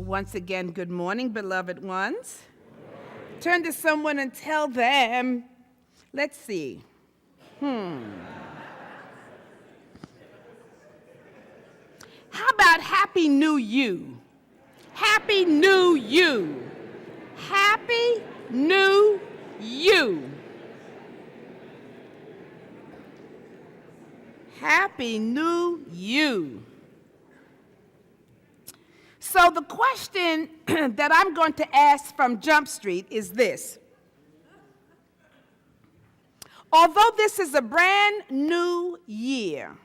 Once again, good morning, beloved ones. Turn to someone and tell them, let's see. How about Happy New You? Happy New You. Happy New You. Happy New You. So the question that I'm going to ask from Jump Street is this. Although this is a brand new year,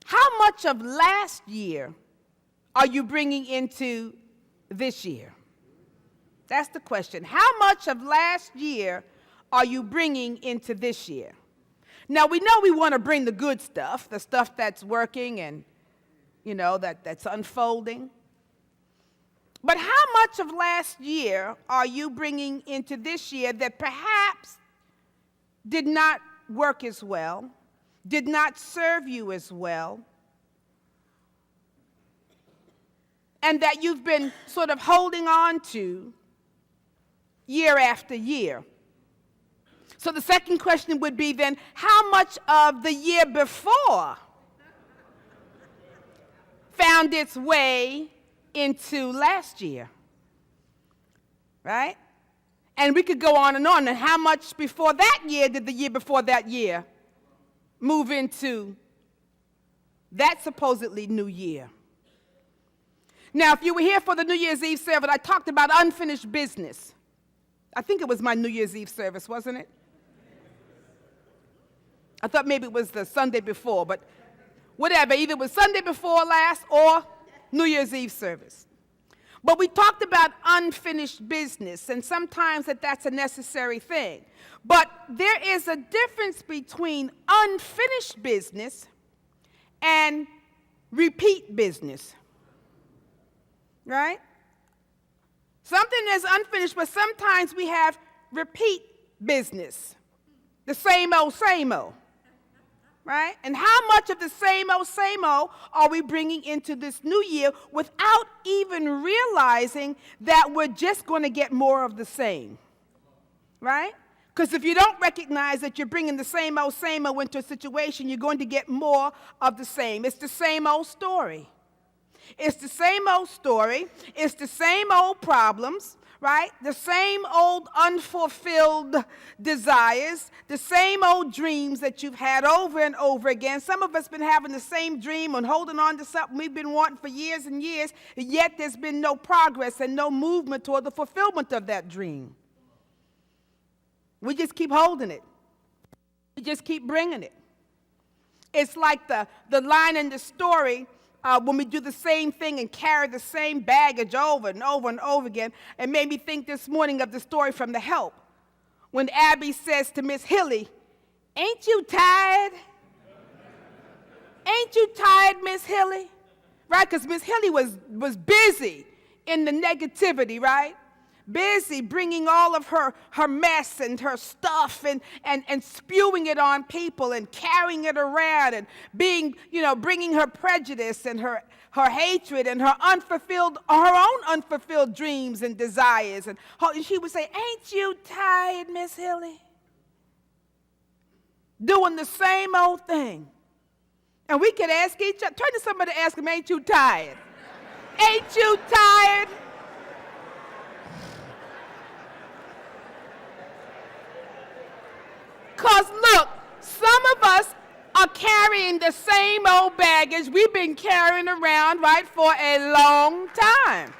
how much of last year are you bringing into this year? That's the question. How much of last year are you bringing into this year? Now, we know we want to bring the good stuff, the stuff that's working and, that's unfolding. But how much of last year are you bringing into this year that perhaps did not work as well, did not serve you as well, and that you've been sort of holding on to year after year? So the second question would be then, how much of the year before found its way into last year? Right? And we could go on. And how much before that year did the year before that year move into that supposedly new year? Now, if you were here for the New Year's Eve service, I talked about unfinished business. I think it was my New Year's Eve service, wasn't it? I thought maybe it was the Sunday before, but whatever. Either it was Sunday before last or New Year's Eve service. But we talked about unfinished business, and sometimes that's a necessary thing. But there is a difference between unfinished business and repeat business. Right? Something is unfinished, but sometimes we have repeat business. The same old, right? And how much of the same old are we bringing into this new year without even realizing that we're just going to get more of the same, right? Because if you don't recognize that you're bringing the same old into a situation, you're going to get more of the same. It's the same old story. It's the same old story. It's the same old problems, right? The same old unfulfilled desires, the same old dreams that you've had over and over again. Some of us been having the same dream and holding on to something we've been wanting for years and years, yet there's been no progress and no movement toward the fulfillment of that dream. We just keep holding it. We just keep bringing it. It's like the line in the story when we do the same thing and carry the same baggage over and over and over again. It made me think this morning of the story from The Help, when Abby says to Miss Hilly, "Ain't you tired? Ain't you tired, Miss Hilly?" Right? Because Miss Hilly was busy in the negativity, right? Busy bringing all of her mess and her stuff and spewing it on people and carrying it around and bringing her prejudice and her hatred and her own unfulfilled dreams and desires. And she would say, "Ain't you tired, Miss Hilly?" Doing the same old thing. And we could ask each other, turn to somebody and ask them, "Ain't you tired? Ain't you tired?" Because look, some of us are carrying the same old baggage we've been carrying around, right, for a long time.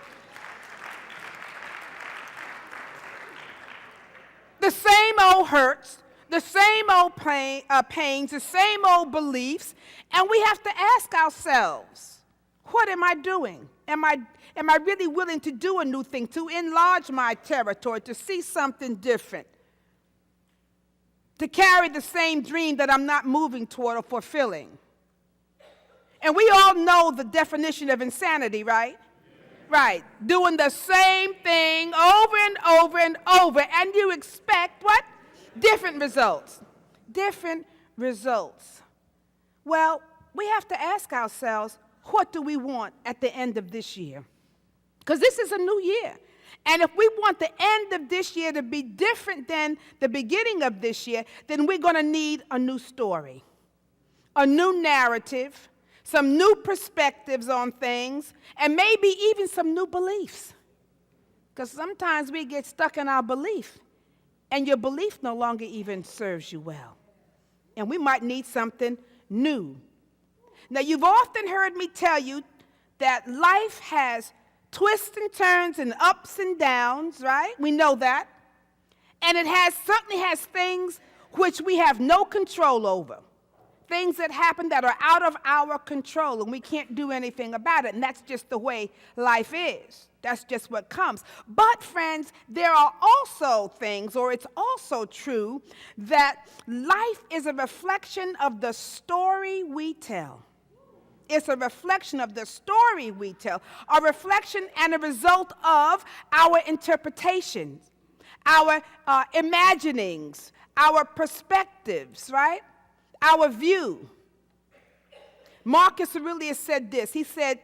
The same old hurts, the same old pains, the same old beliefs, and we have to ask ourselves, what am I doing? Am I really willing to do a new thing, to enlarge my territory, to see something different? To carry the same dream that I'm not moving toward or fulfilling. And we all know the definition of insanity, right? Right. Doing the same thing over and over and over, and you expect what? Different results. Different results. Well, we have to ask ourselves, what do we want at the end of this year? Because this is a new year. And if we want the end of this year to be different than the beginning of this year, then we're going to need a new story, a new narrative, some new perspectives on things, and maybe even some new beliefs. Because sometimes we get stuck in our belief, and your belief no longer even serves you well. And we might need something new. Now, you've often heard me tell you that life has twists and turns and ups and downs, right? We know that. And it certainly has things which we have no control over. Things that happen that are out of our control and we can't do anything about it. And that's just the way life is. That's just what comes. But friends, there are also things, or it's also true, that life is a reflection of the story we tell. It's a reflection of the story we tell, a reflection and a result of our interpretations, our imaginings, our perspectives, right? Our view. Marcus Aurelius said this. He said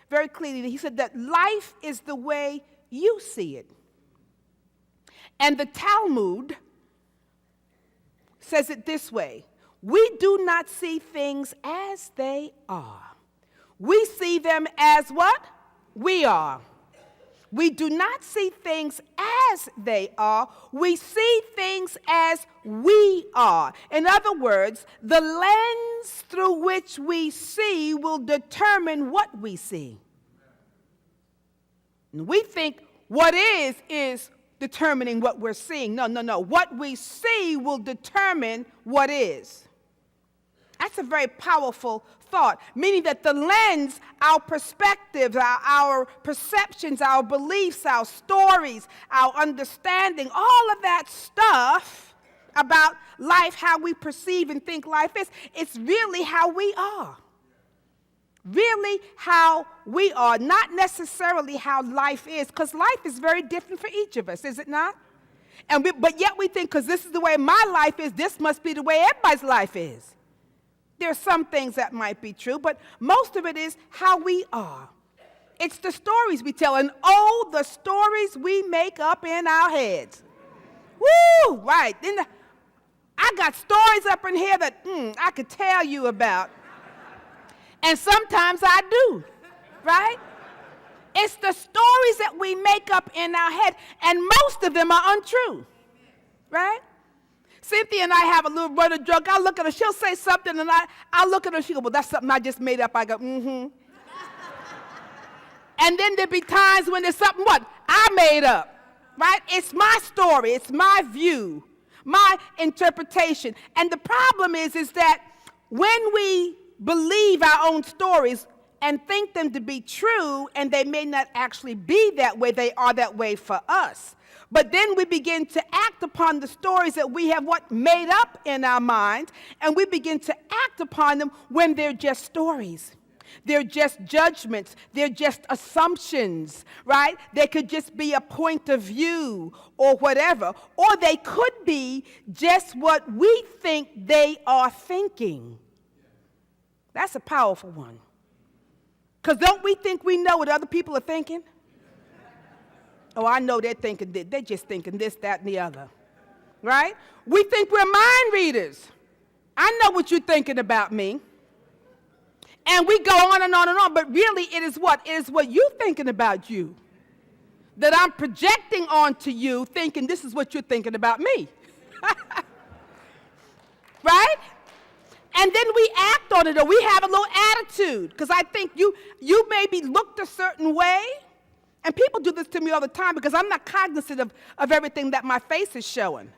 very clearly, he said that life is the way you see it. And the Talmud says it this way: we do not see things as they are. We see them as what? We are. We do not see things as they are. We see things as we are. In other words, the lens through which we see will determine what we see. And we think what is determining what we're seeing. No. What we see will determine what is. That's a very powerful thought, meaning that the lens, our perspectives, our perceptions, our beliefs, our stories, our understanding, all of that stuff about life, how we perceive and think life is, it's really how we are. Really how we are, not necessarily how life is, because life is very different for each of us, is it not? But yet we think, because this is the way my life is, this must be the way everybody's life is. There are some things that might be true, but most of it is how we are. It's the stories we tell, and oh, the stories we make up in our heads. Woo, right. I got stories up in here that I could tell you about. And sometimes I do, right? It's the stories that we make up in our head, and most of them are untrue, right? Cynthia and I have a little running joke. I look at her, she'll say something, and I look at her, she go, well, that's something I just made up. I go, mm-hmm. And then there'll be times when there's something, what? I made up, right? It's my story. It's my view, my interpretation. And the problem is that when we believe our own stories and think them to be true, and they may not actually be that way, they are that way for us. But then we begin to act upon the stories that we have made up in our minds, and we begin to act upon them when they're just stories. They're just judgments. They're just assumptions, right? They could just be a point of view or whatever. Or they could be just what we think they are thinking. That's a powerful one. Because don't we think we know what other people are thinking? Oh, I know they're thinking this. They're just thinking this, that, and the other, right? We think we're mind readers. I know what you're thinking about me. And we go on and on and on, but really it is what? It is what you're thinking about you that I'm projecting onto you, thinking this is what you're thinking about me. Right? And then we act on it, or we have a little attitude, because I think you maybe looked a certain way. And people do this to me all the time because I'm not cognizant of everything that my face is showing,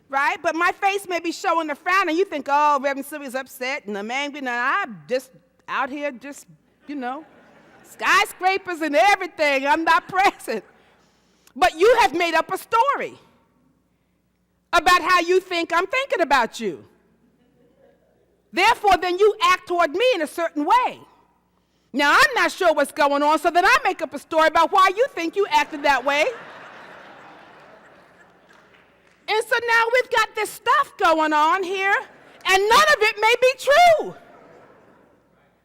right? But my face may be showing a frown, and you think, oh, Reverend Sylvia's upset, and I'm angry, and I'm just out here just, skyscrapers and everything. I'm not present. But you have made up a story about how you think I'm thinking about you. Therefore, then you act toward me in a certain way. Now, I'm not sure what's going on, so then I make up a story about why you think you acted that way. And so now we've got this stuff going on here, and none of it may be true.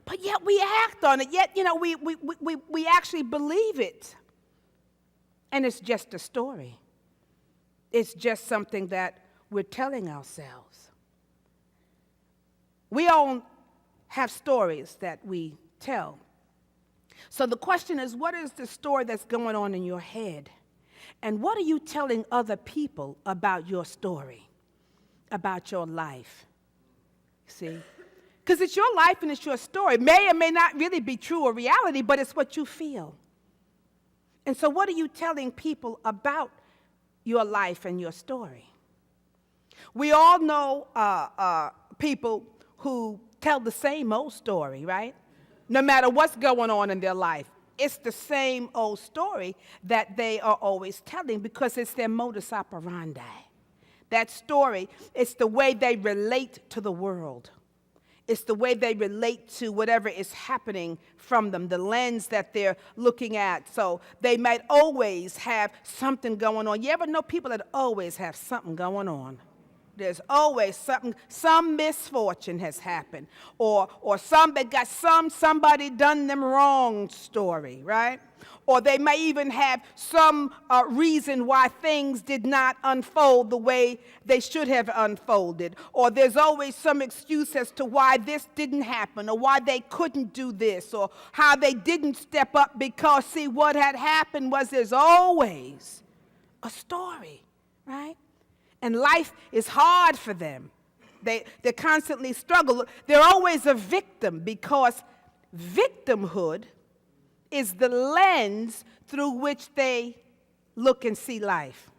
But yet we act on it, yet, we actually believe it. And it's just a story. It's just something that we're telling ourselves. We all have stories that we tell. So the question is, what is the story that's going on in your head? And what are you telling other people about your story, about your life? See? Because it's your life and it's your story. It may or may not really be true or reality, but it's what you feel. And so what are you telling people about your life and your story? We all know people who tell the same old story, right? No matter what's going on in their life. It's the same old story that they are always telling because it's their modus operandi. That story, it's the way they relate to the world. It's the way they relate to whatever is happening from them, the lens that they're looking at. So they might always have something going on. You ever know people that always have something going on? There's always something, some misfortune has happened, or they got somebody done them wrong story, right? Or they may even have some reason why things did not unfold the way they should have unfolded. Or there's always some excuse as to why this didn't happen, or why they couldn't do this, or how they didn't step up because, see, what had happened was there's always a story, right? And life is hard for them. They constantly struggle. They're always a victim because victimhood is the lens through which they look and see life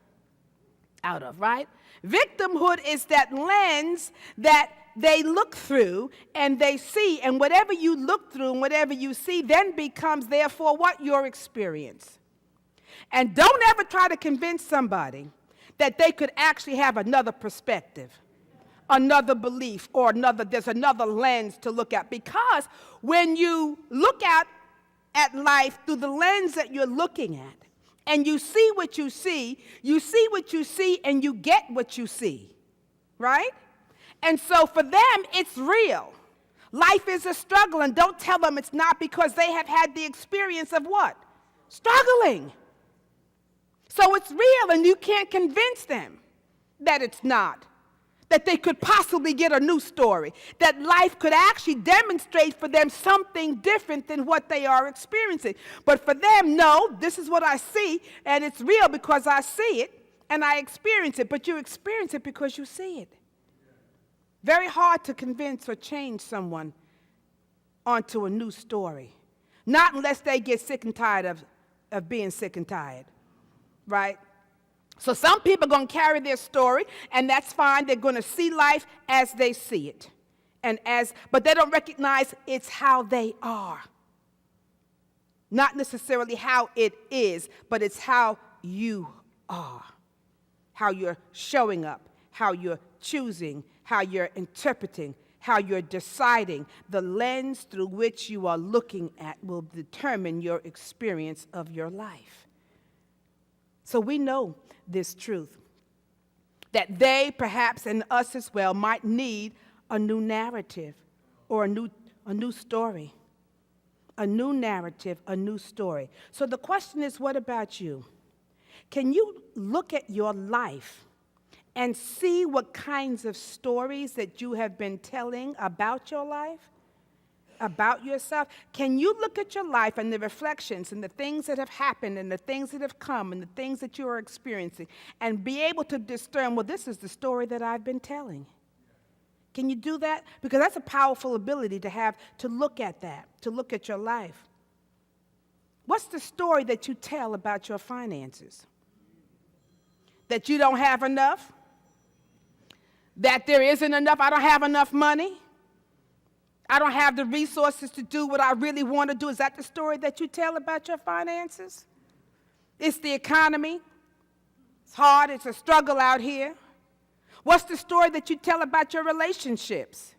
out of, right? Victimhood is that lens that they look through and they see, and whatever you look through and whatever you see then becomes, therefore, what? Your experience. And don't ever try to convince somebody that they could actually have another perspective, another belief, or there's another lens to look at. Because when you look at life through the lens that you're looking at, and you see what you see what you see, and you get what you see, right? And so for them, it's real. Life is a struggle, and don't tell them it's not, because they have had the experience of what? Struggling. So it's real, and you can't convince them that it's not, that they could possibly get a new story, that life could actually demonstrate for them something different than what they are experiencing. But for them, no, this is what I see, and it's real because I see it, and I experience it. But you experience it because you see it. Very hard to convince or change someone onto a new story, not unless they get sick and tired of being sick and tired. Right? So some people are going to carry their story, and that's fine. They're going to see life as they see it. But they don't recognize it's how they are. Not necessarily how it is, but it's how you are. How you're showing up, how you're choosing, how you're interpreting, how you're deciding. The lens through which you are looking at will determine your experience of your life. So we know this truth, that they, perhaps, and us as well, might need a new narrative or a new story. A new narrative, a new story. So the question is, what about you? Can you look at your life and see what kinds of stories that you have been telling about your life? About yourself? Can you look at your life and the reflections and the things that have happened and the things that have come and the things that you are experiencing and be able to discern, well, this is the story that I've been telling? Can you do that? Because that's a powerful ability to have, to look at that, to look at your life. What's the story that you tell about your finances? That you don't have enough? That there isn't enough? I don't have enough money? I don't have the resources to do what I really want to do. Is that the story that you tell about your finances? It's the economy. It's hard. It's a struggle out here. What's the story that you tell about your relationships?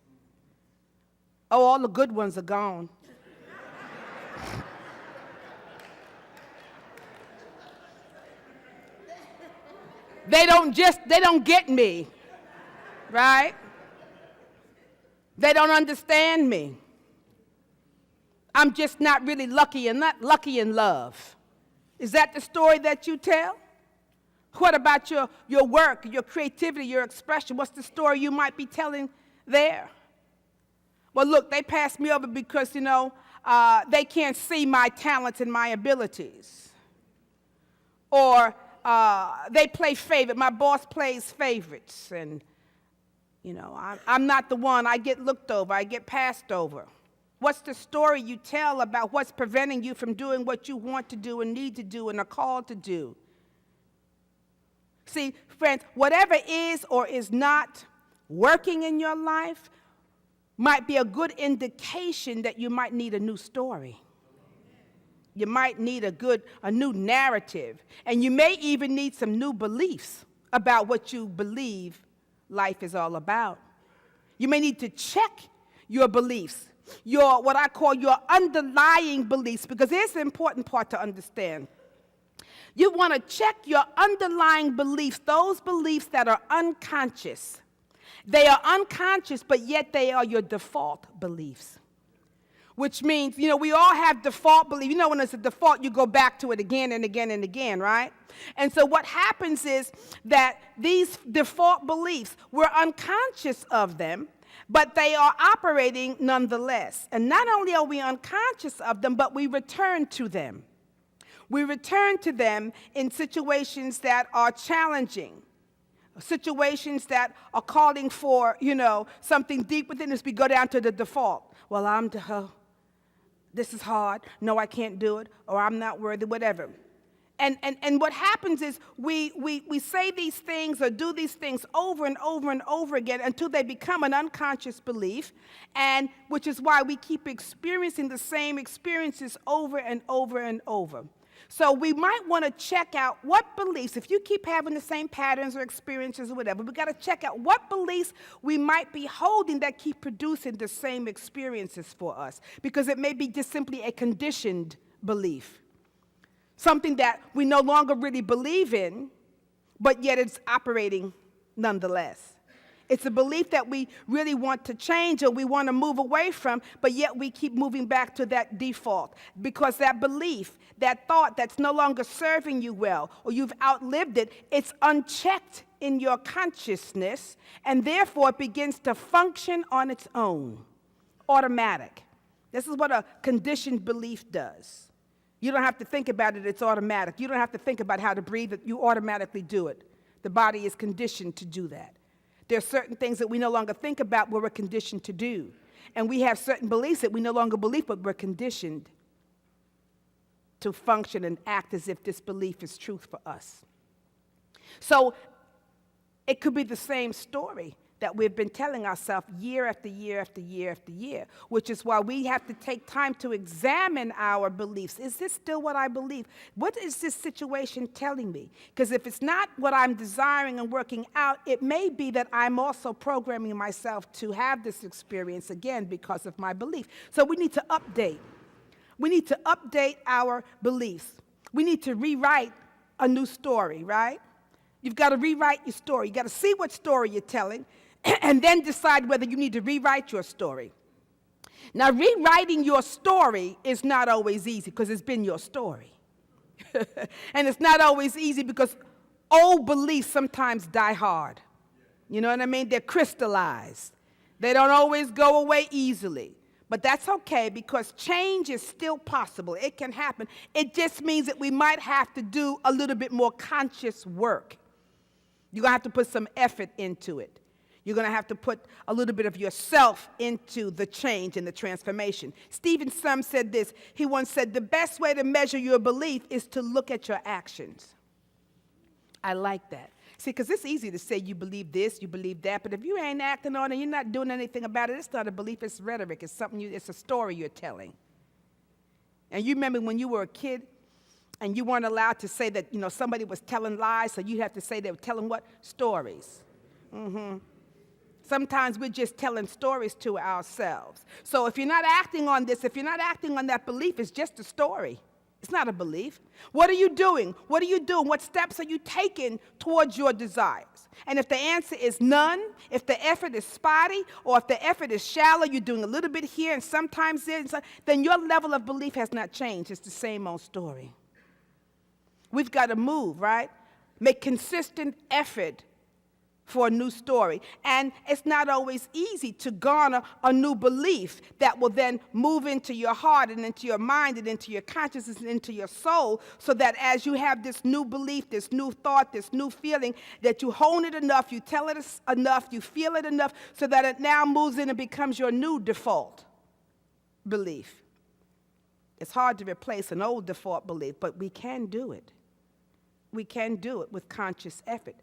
Oh, all the good ones are gone. They don't get me, right? They don't understand me. I'm just not really lucky and not lucky in love. Is that the story that you tell? What about your work, your creativity, your expression? What's the story you might be telling there? Well, look, they passed me over because, they can't see my talents and my abilities. Or they play favorite. My boss plays favorites. And, I'm not the one. I get looked over. I get passed over. What's the story you tell about what's preventing you from doing what you want to do and need to do and are called to do? See, friends, whatever is or is not working in your life might be a good indication that you might need a new story. You might need a new narrative. And you may even need some new beliefs about what you believe life is all about. You may need to check your beliefs, what I call your underlying beliefs, because here's the important part to understand. You want to check your underlying beliefs, those beliefs that are unconscious. They are unconscious, but yet they are your default beliefs. Which means, we all have default beliefs. When it's a default, you go back to it again and again and again, right? And so what happens is that these default beliefs, we're unconscious of them, but they are operating nonetheless. And not only are we unconscious of them, but we return to them. We return to them in situations that are challenging, situations that are calling for, something deep within us. We go down to the default. Well, this is hard. No, I can't do it. Or I'm not worthy, whatever. And what happens is we say these things or do these things over and over and over again until they become an unconscious belief, and which is why we keep experiencing the same experiences over and over and over. So we might want to check out what beliefs, if you keep having the same patterns or experiences or whatever, we got to check out what beliefs we might be holding that keep producing the same experiences for us, because it may be just simply a conditioned belief, something that we no longer really believe in, but yet it's operating nonetheless. It's a belief that we really want to change or we want to move away from, but yet we keep moving back to that default because that belief, that thought that's no longer serving you well or you've outlived it, it's unchecked in your consciousness, and therefore it begins to function on its own, automatic. This is what a conditioned belief does. You don't have to think about it, it's automatic. You don't have to think about how to breathe, you automatically do it. The body is conditioned to do that. There are certain things that we no longer think about what we're conditioned to do. And we have certain beliefs that we no longer believe, but we're conditioned to function and act as if this belief is truth for us. So it could be the same story that we've been telling ourselves year after year after year after year, which is why we have to take time to examine our beliefs. Is this still what I believe? What is this situation telling me? Because if it's not what I'm desiring and working out, it may be that I'm also programming myself to have this experience again because of my belief. So we need to update. We need to update our beliefs. We need to rewrite a new story, right? You've got to rewrite your story. You've got to see what story you're telling, and then decide whether you need to rewrite your story. Now, rewriting your story is not always easy because it's been your story. And it's not always easy because old beliefs sometimes die hard. You know what I mean? They're crystallized. They don't always go away easily. But that's okay because change is still possible. It can happen. It just means that we might have to do a little bit more conscious work. You're going to have to put some effort into it. You're going to have to put a little bit of yourself into the change and the transformation. Stephen Sumter said this. He once said, the best way to measure your belief is to look at your actions. I like that. See, because it's easy to say you believe this, you believe that, but if you ain't acting on it, you're not doing anything about it, it's not a belief, it's rhetoric. It's something it's a story you're telling. And you remember when you were a kid and you weren't allowed to say that, somebody was telling lies, so you have to say they were telling what? Stories. Sometimes we're just telling stories to ourselves. So if you're not acting on this, if you're not acting on that belief, it's just a story. It's not a belief. What are you doing? What are you doing? What steps are you taking towards your desires? And if the answer is none, if the effort is spotty, or if the effort is shallow, you're doing a little bit here and sometimes there, then your level of belief has not changed. It's the same old story. We've got to move, right? Make consistent effort for a new story. And it's not always easy to garner a new belief that will then move into your heart and into your mind and into your consciousness and into your soul, so that as you have this new belief, this new thought, this new feeling, that you hone it enough, you tell it enough, you feel it enough, so that it now moves in and becomes your new default belief. It's hard to replace an old default belief, but we can do it. We can do it with conscious effort,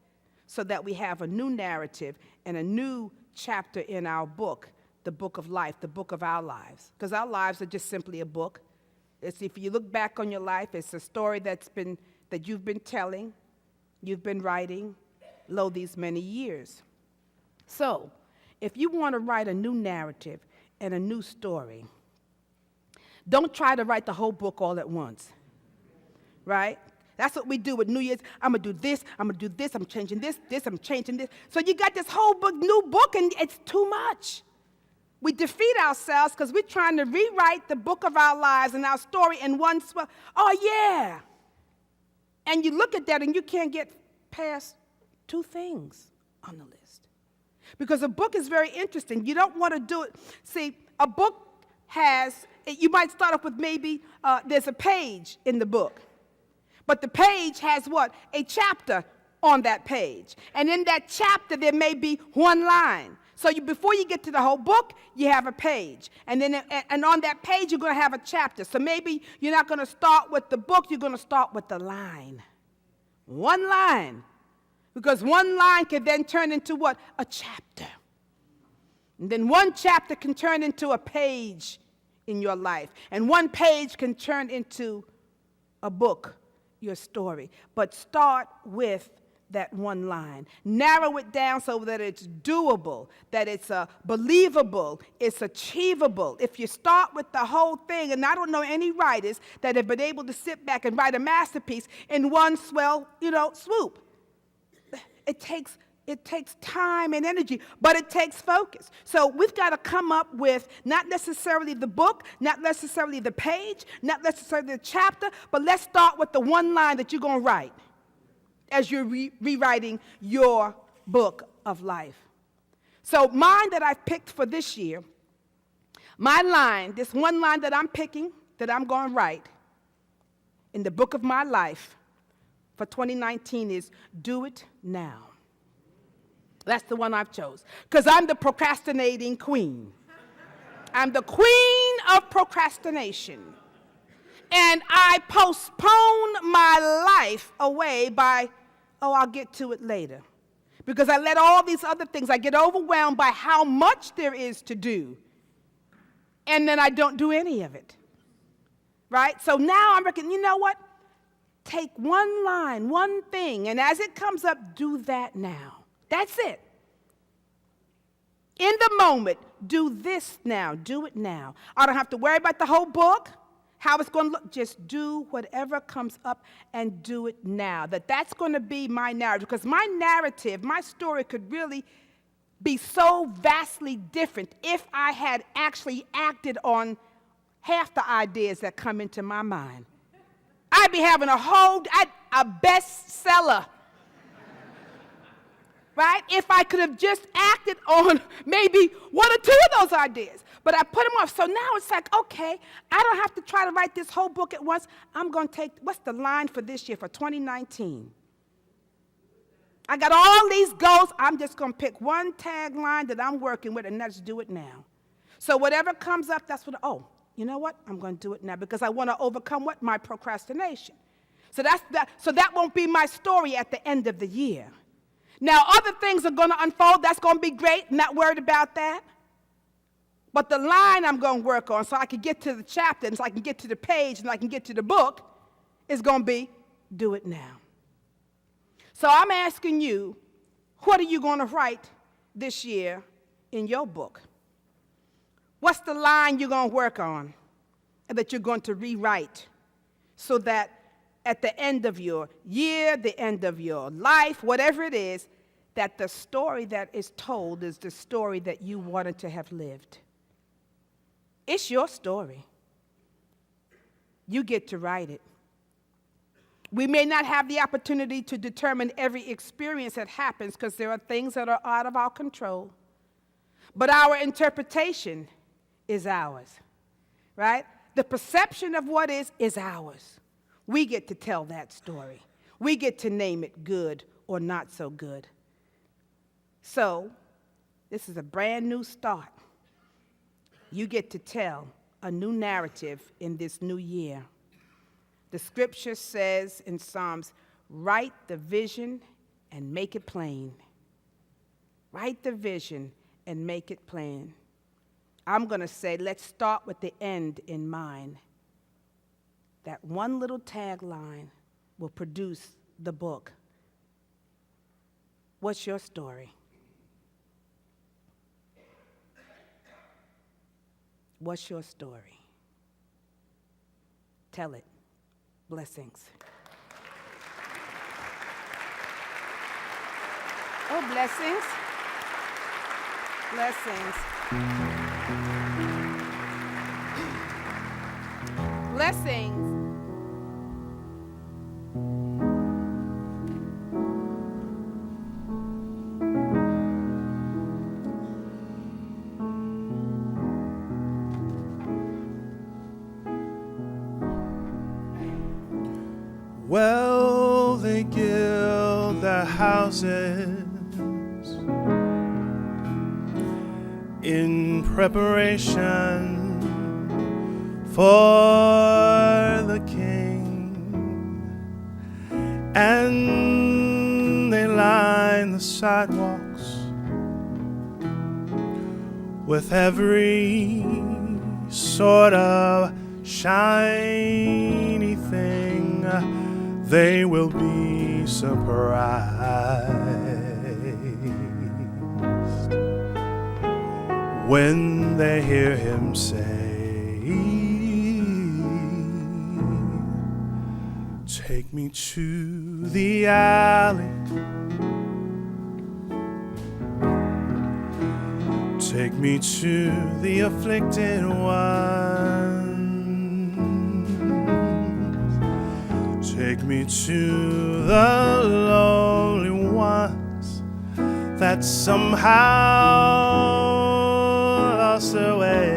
so that we have a new narrative and a new chapter in our book, the book of life, the book of our lives. Because our lives are just simply a book. It's, if you look back on your life, it's a story that you've been telling, you've been writing, lo, these many years. So, if you want to write a new narrative and a new story, don't try to write the whole book all at once, right? That's what we do with New Year's. I'm going to do this, I'm going to do this, I'm changing this, I'm changing this. So you got this whole book, new book, and it's too much. We defeat ourselves because we're trying to rewrite the book of our lives and our story in one swell. Oh, yeah. And you look at that and you can't get past two things on the list. Because a book is very interesting. You don't want to do it. See, a book has, you might start off with maybe there's a page in the book. But the page has what? A chapter on that page. And in that chapter, there may be one line. So before you get to the whole book, you have a page. And then and on that page, you're going to have a chapter. So maybe you're not going to start with the book. You're going to start with the line. One line. Because one line can then turn into what? A chapter. And then one chapter can turn into a page in your life. And one page can turn into a book, your story. But start with that one line. Narrow it down so that it's doable, that it's believable, it's achievable. If you start with the whole thing, and I don't know any writers that have been able to sit back and write a masterpiece in one swell, swoop. It takes time and energy, but it takes focus. So we've got to come up with not necessarily the book, not necessarily the page, not necessarily the chapter, but let's start with the one line that you're going to write as you're rewriting your book of life. So mine that I've picked for this year, my line, this one line that I'm picking, that I'm going to write in the book of my life for 2019 is, do it now. That's the one I've chose. Because I'm the procrastinating queen. I'm the queen of procrastination. And I postpone my life away by, I'll get to it later. Because I let all these other things, I get overwhelmed by how much there is to do. And then I don't do any of it. Right? So now I'm reckoning, you know what? Take one line, one thing, and as it comes up, do that now. That's it. In the moment, do this now. Do it now. I don't have to worry about the whole book, how it's going to look. Just do whatever comes up and do it now. That's going to be my narrative. Because my narrative, my story could really be so vastly different if I had actually acted on half the ideas that come into my mind. I'd be having a bestseller. Right? If I could have just acted on maybe one or two of those ideas. But I put them off. So now it's like, okay, I don't have to try to write this whole book at once. I'm going to take, what's the line for this year, for 2019? I got all these goals. I'm just going to pick one tagline that I'm working with, and that's do it now. So whatever comes up, that's what, you know what? I'm going to do it now because I want to overcome what? My procrastination. So that won't be my story at the end of the year. Now, other things are going to unfold. That's going to be great. Not worried about that. But the line I'm going to work on so I can get to the chapter and so I can get to the page and I can get to the book is going to be do it now. So I'm asking you, what are you going to write this year in your book? What's the line you're going to work on and that you're going to rewrite so that at the end of your year, the end of your life, whatever it is, that the story that is told is the story that you wanted to have lived. It's your story. You get to write it. We may not have the opportunity to determine every experience that happens because there are things that are out of our control. But our interpretation is ours, right? The perception of what is ours. We get to tell that story. We get to name it good or not so good. So, this is a brand new start. You get to tell a new narrative in this new year. The scripture says in Psalms, write the vision and make it plain. Write the vision and make it plain. I'm going to say, let's start with the end in mind. That one little tagline will produce the book. What's your story? What's your story? Tell it. Blessings. Oh, blessings. Blessings. Blessings. Well, they gild their houses in preparation for the King, and they line the sidewalks with every sort of shiny thing. They will be surprised when they hear him say, take me to the alley, take me to the afflicted ones, take me to the lonely ones that somehow lost their way.